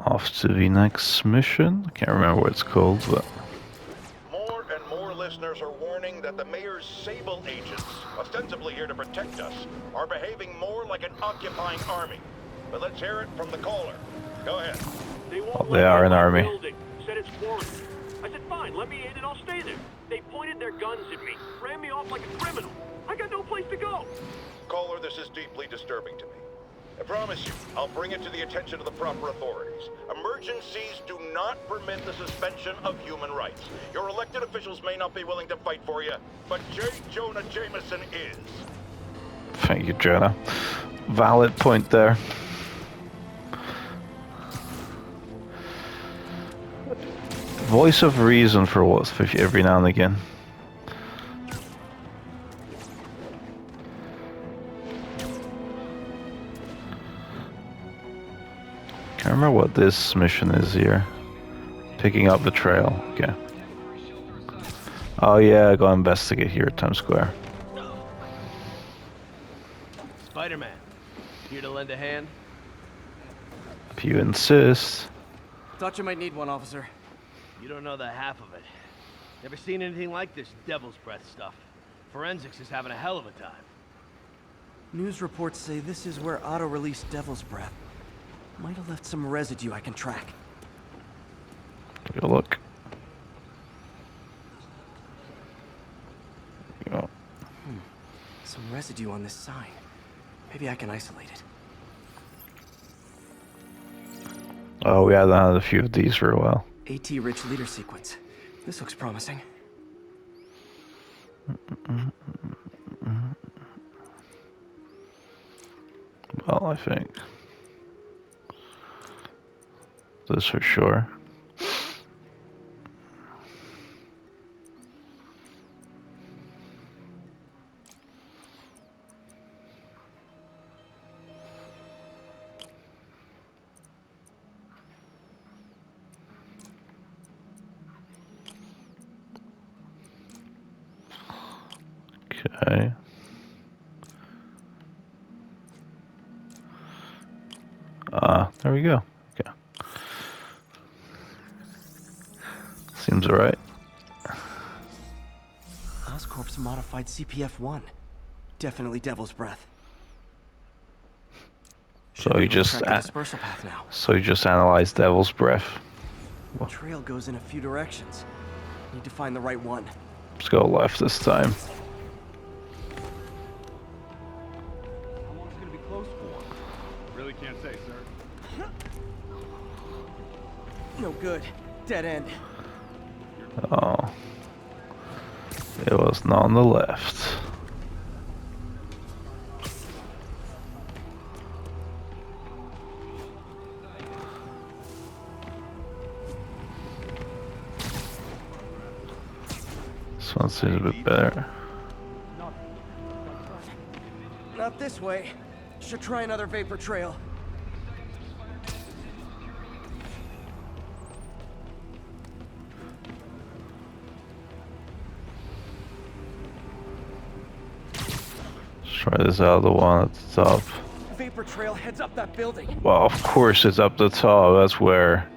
Off to the next mission. I can't remember what it's called, but... More and more listeners are warning that the mayor's Sable agents, ostensibly here to protect us, are behaving more like an occupying army. But let's hear it from the caller. Go ahead. They are an army. Building. Said it's warranted. I said, fine, let me in and I'll stay there. They pointed their guns at me, ran me off like a criminal. I got no place to go. Caller, this is deeply disturbing to me. I promise you, I'll bring it to the attention of the proper authorities. Emergencies do not permit the suspension of human rights. Your elected officials may not be willing to fight for you, but J. Jonah Jameson is. Thank you, Jonah. Valid point there. Voice of reason for what's every now and again. Can't remember what this mission is here. Picking up the trail. Okay. Oh yeah, go investigate here at Times Square. Spider-Man, here to lend a hand? If you insist. Thought you might need one, officer. You don't know the half of it. Never seen anything like this devil's breath stuff. Forensics is having a hell of a time. News reports say this is where Otto released Devil's Breath. Might have left some residue I can track. Take a look. Go. Some residue on this sign. Maybe I can isolate it. Oh, we hadn't had a few of these for a while. AT-rich leader sequence. This looks promising. Well, I think this for sure. Okay. There we go. Okay. Seems alright. Oscorp's modified CPF-1. Definitely Devil's Breath. So you just dispersal path now. So you just analyzed Devil's Breath. The trail goes in a few directions. Need to find the right one. Let's go left this time. How long is it gonna be closed for? Really can't say, sir. No good. Dead end. Oh. It was not on the left. This one seems a bit better. Not this way. Should try another vapor trail. Try this other one at the top. Vapor trail heads up that building. Well, of course it's up the top. That's where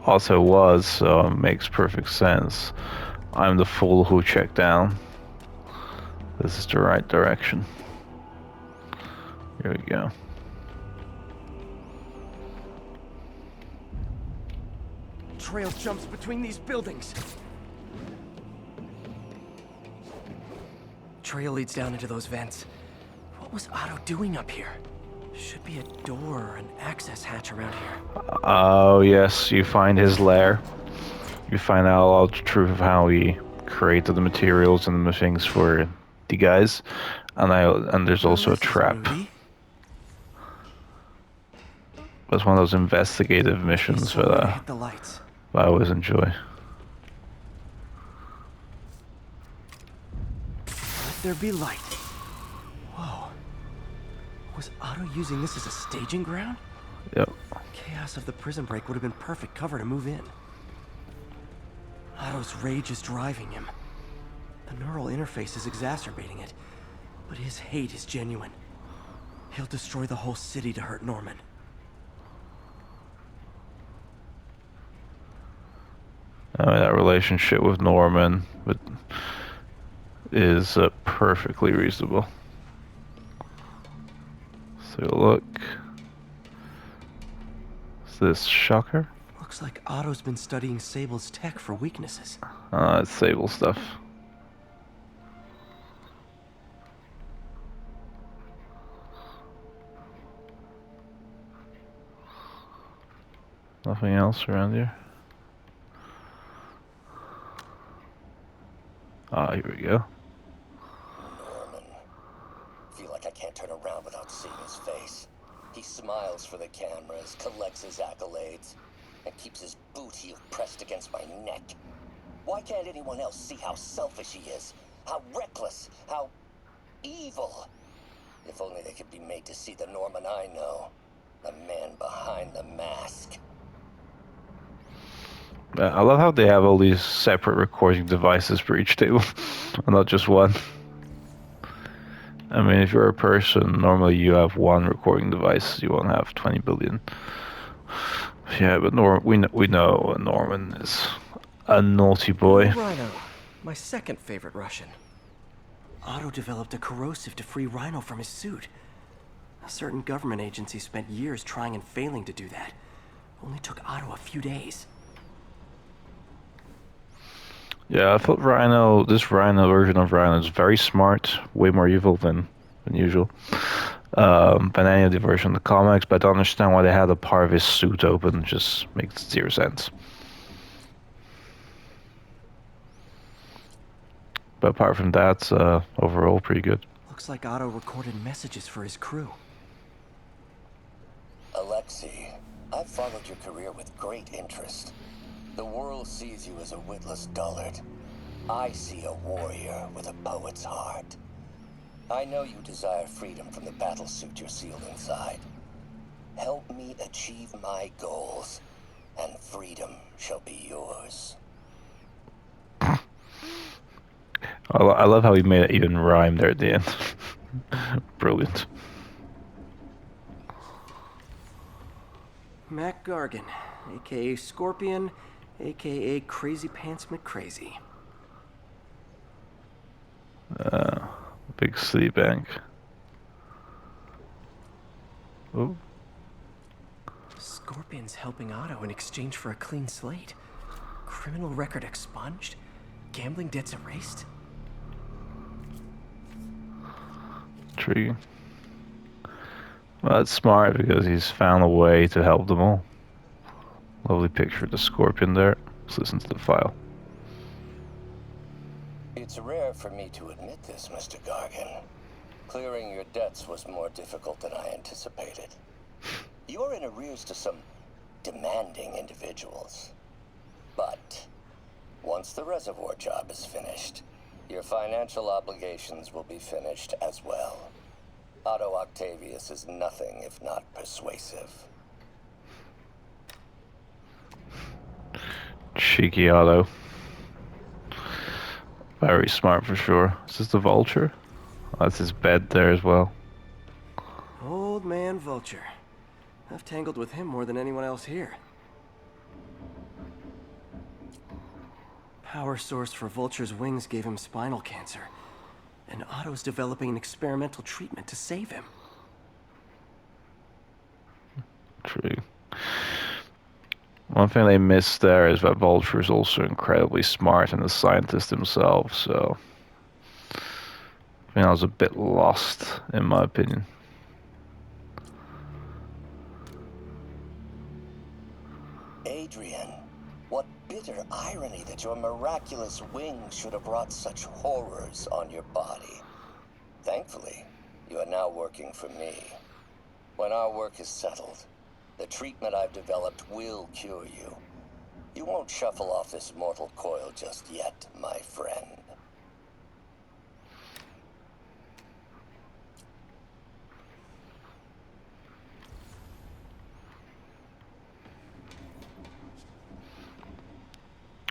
Otto was, so it makes perfect sense. I'm the fool who checked down. This is the right direction. Here we go. Trail jumps between these buildings. Trail leads down into those vents. What was Otto doing up here? Should be a door or an access hatch around here. Oh yes, you find his lair. You find out a lot of the truth of how he created the materials and the things for the guys. And there's also a trap. That's one of those investigative missions that the lights. I always enjoy. Let there be light. Whoa. Was Otto using this as a staging ground? Yep. Chaos of the prison break would have been perfect cover to move in. Otto's rage is driving him. The neural interface is exacerbating it, but his hate is genuine. He'll destroy the whole city to hurt Norman. That relationship with Norman is perfectly reasonable. So look. Is this Shocker? Looks like Otto's been studying Sable's tech for weaknesses. It's Sable stuff. Nothing else around here? Here we go. Norman. Feel like I can't turn around without seeing his face. He smiles for the cameras, collects his accolades, and keeps his boot heel pressed against my neck. Why can't anyone else see how selfish he is? How reckless? How evil? If only they could be made to see the Norman I know. The man behind the mask. I love how they have all these separate recording devices for each table, and not just one. I mean, if you're a person, normally you have one recording device. You won't have 20 billion. Yeah, but we know Norman is a naughty boy. Rhino, my second favorite Russian. Otto developed a corrosive to free Rhino from his suit. A certain government agency spent years trying and failing to do that. Only took Otto a few days. Yeah, I thought this Rhino version of Rhino is very smart, way more evil than usual. Than any of the version of the comics, but I don't understand why they had a part of his suit open. It just makes zero sense. But apart from that, overall pretty good. Looks like Otto recorded messages for his crew. Alexei, I've followed your career with great interest. The world sees you as a witless dullard. I see a warrior with a poet's heart. I know you desire freedom from the battlesuit you're sealed inside. Help me achieve my goals, and freedom shall be yours. I love how he made it even rhyme there at the end. Brilliant. Mac Gargan, aka Scorpion, aka Crazy Pants McCrazy. Big city bank. Oh. Scorpion's helping Otto in exchange for a clean slate. Criminal record expunged? Gambling debts erased? Intriguing. Well, that's smart because he's found a way to help them all. Lovely picture of the Scorpion there. Let's listen to the file. It's rare for me to admit this, Mr. Gargan. Clearing your debts was more difficult than I anticipated. You're in arrears to some demanding individuals. But once the reservoir job is finished, your financial obligations will be finished as well. Otto Octavius is nothing if not persuasive. Cheeky Otto. Very smart for sure. Is this the Vulture? Oh, that's his bed there as well. Old man Vulture. I've tangled with him more than anyone else here. Power source for Vulture's wings gave him spinal cancer, and Otto's developing an experimental treatment to save him. True. One thing they missed there is that Vulture is also incredibly smart and a scientist himself, so I think I was a bit lost, in my opinion. Adrian, what bitter irony that your miraculous wings should have wrought such horrors on your body. Thankfully, you are now working for me. When our work is settled, the treatment I've developed will cure you. You won't shuffle off this mortal coil just yet, my friend.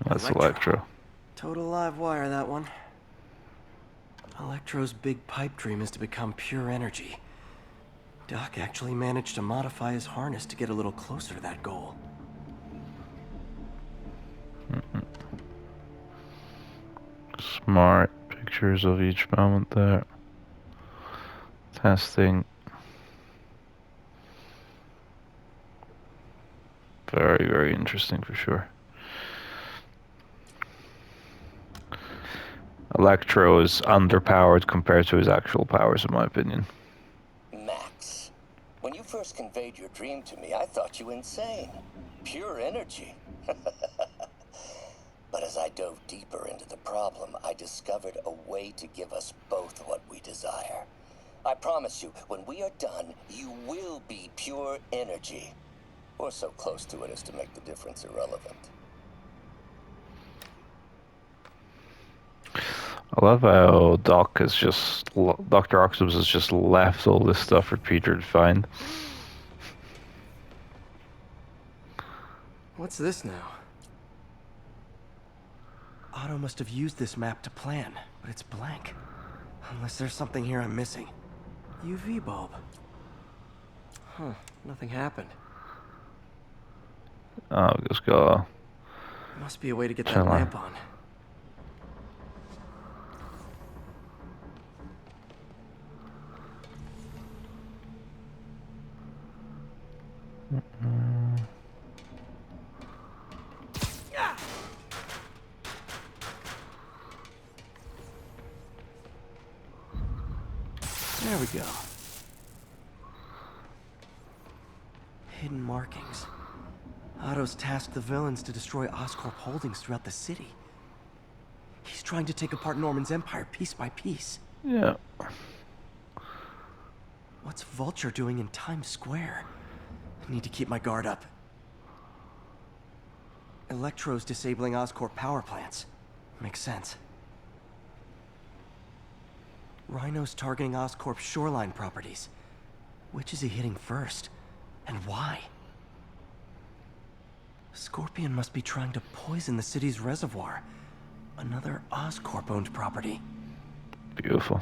That's Electro. Total live wire, that one. Electro's big pipe dream is to become pure energy. Doc actually managed to modify his harness to get a little closer to that goal. Smart pictures of each moment there. Testing. Very, very interesting for sure. Electro is underpowered compared to his actual powers, in my opinion. Max, when you first conveyed your dream to me, I thought you insane. Pure energy. But as I dove deeper into the problem, I discovered a way to give us both what we desire. I promise you, when we are done, you will be pure energy. Or so close to it as to make the difference irrelevant. I love how Dr. Octopus has just left all this stuff for Peter to find. What's this now? Otto must have used this map to plan, but it's blank. Unless there's something here I'm missing. UV bulb. Huh, nothing happened. Oh, just go. Must be a way to get that Turn on. lamp on. There we go. Hidden markings. Otto's tasked the villains to destroy Oscorp holdings throughout the city. He's trying to take apart Norman's empire piece by piece. Yeah. What's Vulture doing in Times Square? I need to keep my guard up. Electro's disabling Oscorp power plants. Makes sense. Rhino's targeting Oscorp's shoreline properties. Which is he hitting first? And why? Scorpion must be trying to poison the city's reservoir. Another Oscorp-owned property. Beautiful.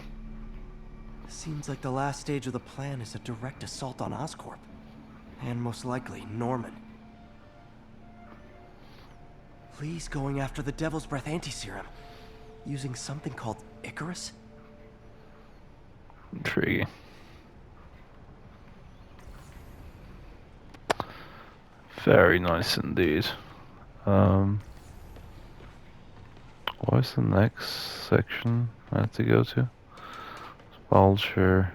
Seems like the last stage of the plan is a direct assault on Oscorp. And most likely, Norman. Lee's going after the Devil's Breath anti-serum. Using something called Icarus? Intriguing. Very nice indeed. What's the next section I have to go to? Vulture.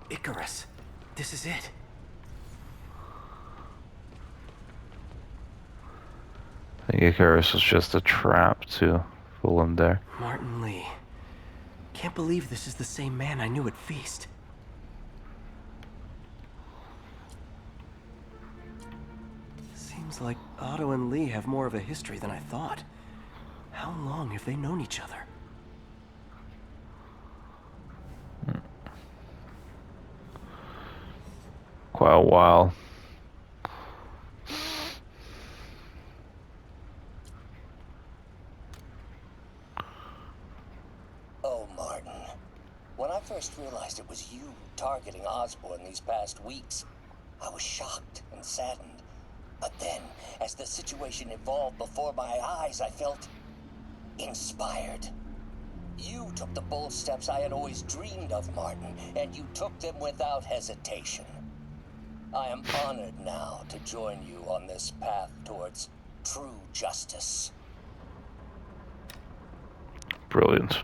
Icarus. This is it. I think Icarus was just a trap to fool him there. Martin Lee. Can't believe this is the same man I knew at Feast. Seems like Otto and Lee have more of a history than I thought. How long have they known each other? Quite a while. Oh, Martin. When I first realized it was you targeting Osborn these past weeks, I was shocked and saddened. But then, as the situation evolved before my eyes, I felt inspired. You took the bold steps I had always dreamed of, Martin, and you took them without hesitation. I am honored now to join you on this path towards true justice. Brilliant.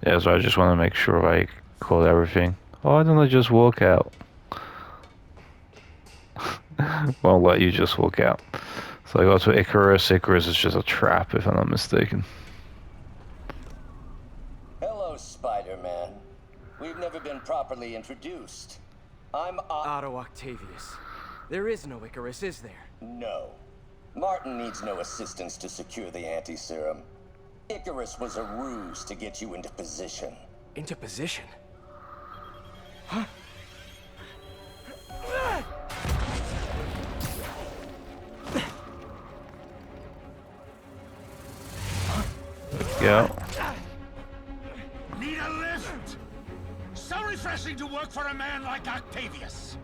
Yeah, so I just want to make sure I caught everything. Why don't I just walk out? Won't let you just walk out. So I go to Icarus. Icarus is just a trap, if I'm not mistaken. Hello, Spider-Man. We've never been properly introduced. I'm Otto Octavius. There is no Icarus, is there? No. Martin needs no assistance to secure the anti-serum. Icarus was a ruse to get you into position. Into position? Huh? Go. Need a lift? Sorry, refreshing to work for a man like Octavius.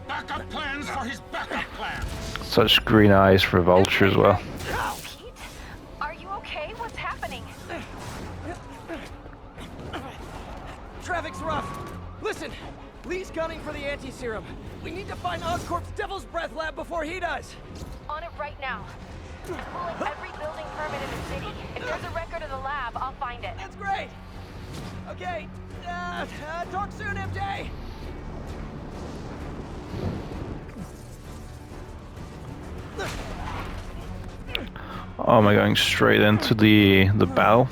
Backup plans for his backup plans. Such green eyes for Vulture as well. Pete? Are you okay? What's happening? Traffic's rough. Listen, Lee's gunning for the anti-serum. We need to find Oscorp's Devil's Breath lab before he does. On it right now. I'm pulling every building permit in the city. If there's a record of the lab, I'll find it. That's great. Okay, talk soon, MJ. Oh, am I going straight into the battle?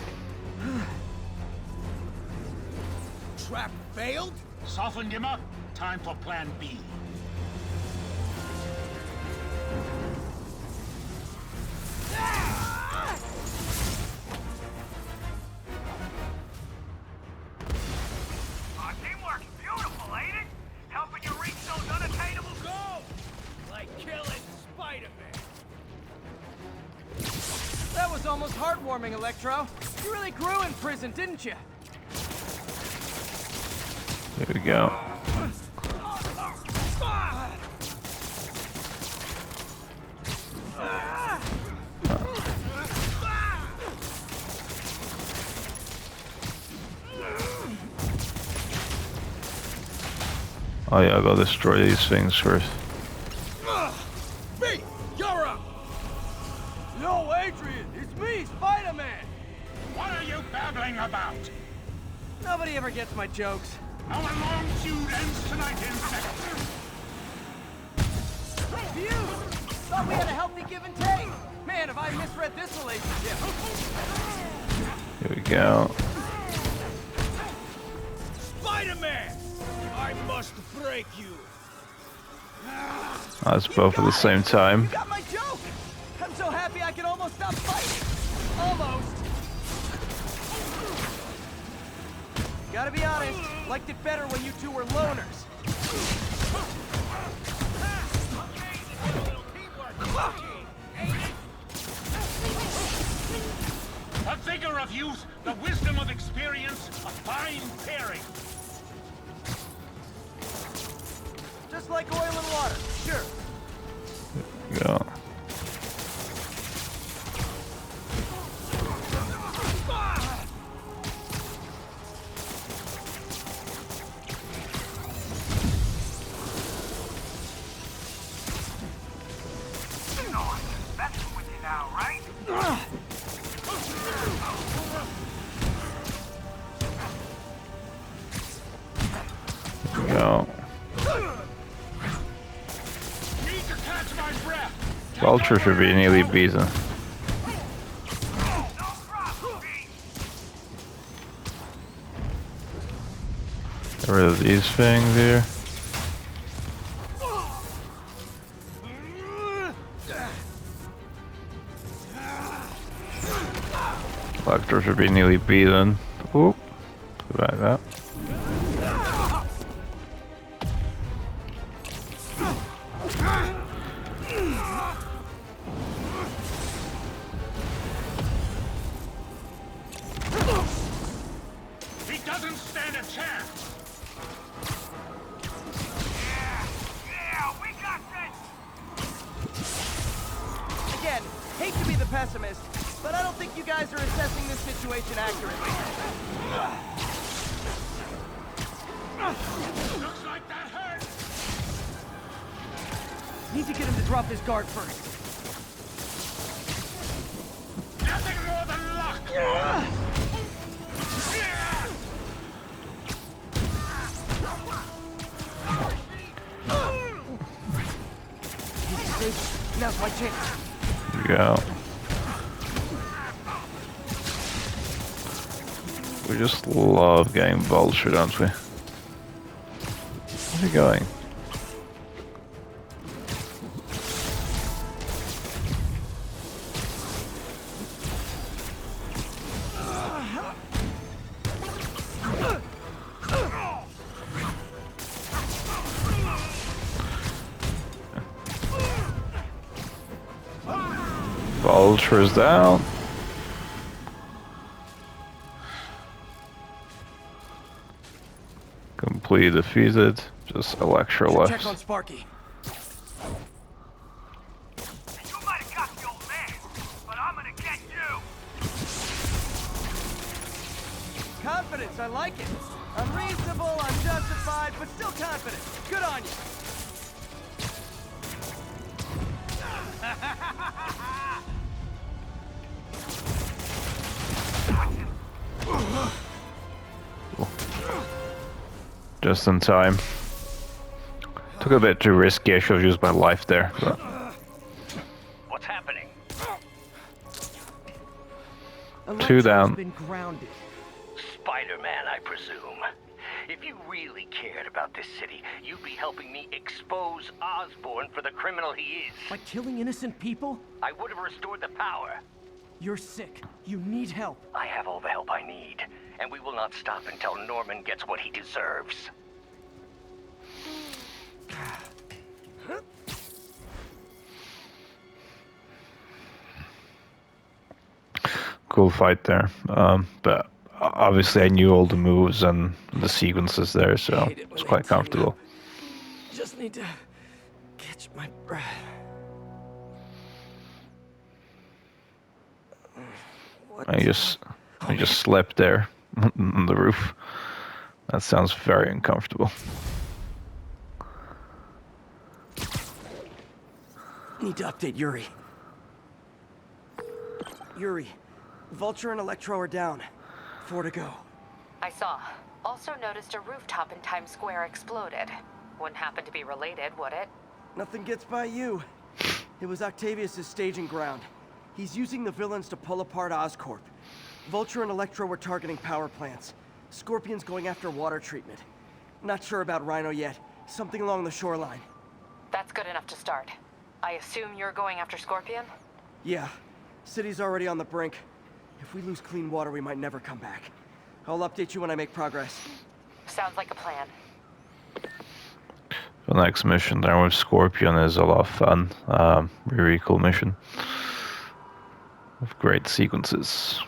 Trap failed? Softened him up. Time for plan B. Teamwork's beautiful, ain't it? Helping you reach those unattainable goals! Like killing Spider-Man. That was almost heartwarming, Electro. You really grew in prison, didn't you? There we go. Oh yeah, I gotta destroy these things first. B, you're up! Yo, Adrian, it's me, Spider-Man. What are you babbling about? Nobody ever gets my jokes. Our long feud ends tonight, Inspector. Phew! Thought we had a healthy give and take. Man, have I misread this relationship. Here we go. Spider-Man! I must break you. That's both at the same time. You got my joke! I'm so happy I can almost stop fighting. Almost. Gotta be honest, liked it better when you two were loners. The vigor of youth, the wisdom of experience, a fine pairing. Just like oil and water, sure. Go. That's with you now, right? Go. Need to catch my breath. Vulture should be nearly beaten. Get rid of these things here. Electro should be nearly beaten. Oop. Back up. He doesn't stand a chance. Yeah, we got this! Again, hate to be the pessimist, but I don't think you guys are assessing this situation accurately. Looks like that hurt. Need to get him to drop his guard first. Nothing more than luck. Now's my chance. Here we go. We just love getting Vulture, don't we? Where's he going? Vulture's down. completely defeated. Just Electro Should left. check on Sparky. You might have got the old man, but I'm gonna get you! Confidence, I like it. Unreasonable, unjustified, but still confident. Good on you. Just in time. Took a bit too risky. I should have used my life there. But What's happening? two down. Been grounded. Spider-Man, I presume. If you really cared about this city, you'd be helping me expose Osborn for the criminal he is. By killing innocent people? I would have restored the power. You're sick. You need help. I have all the help I need, and we will not stop until Norman gets what he deserves. Cool fight there. But obviously I knew all the moves and the sequences there, so it's quite comfortable. Just need to catch my breath. I just slept there on the roof. That sounds very uncomfortable. Need to update Yuri. Yuri, Vulture and Electro are down. 4 to go. I saw. Also noticed a rooftop in Times Square exploded. Wouldn't happen to be related, would it? Nothing gets by you. It was Octavius' staging ground. He's using the villains to pull apart Oscorp. Vulture and Electro were targeting power plants. Scorpion's going after water treatment. Not sure about Rhino yet. Something along the shoreline. That's good enough to start. I assume you're going after Scorpion? Yeah. City's already on the brink. If we lose clean water, we might never come back. I'll update you when I make progress. Sounds like a plan. The next mission there with Scorpion is a lot of fun. Really cool mission. With great sequences.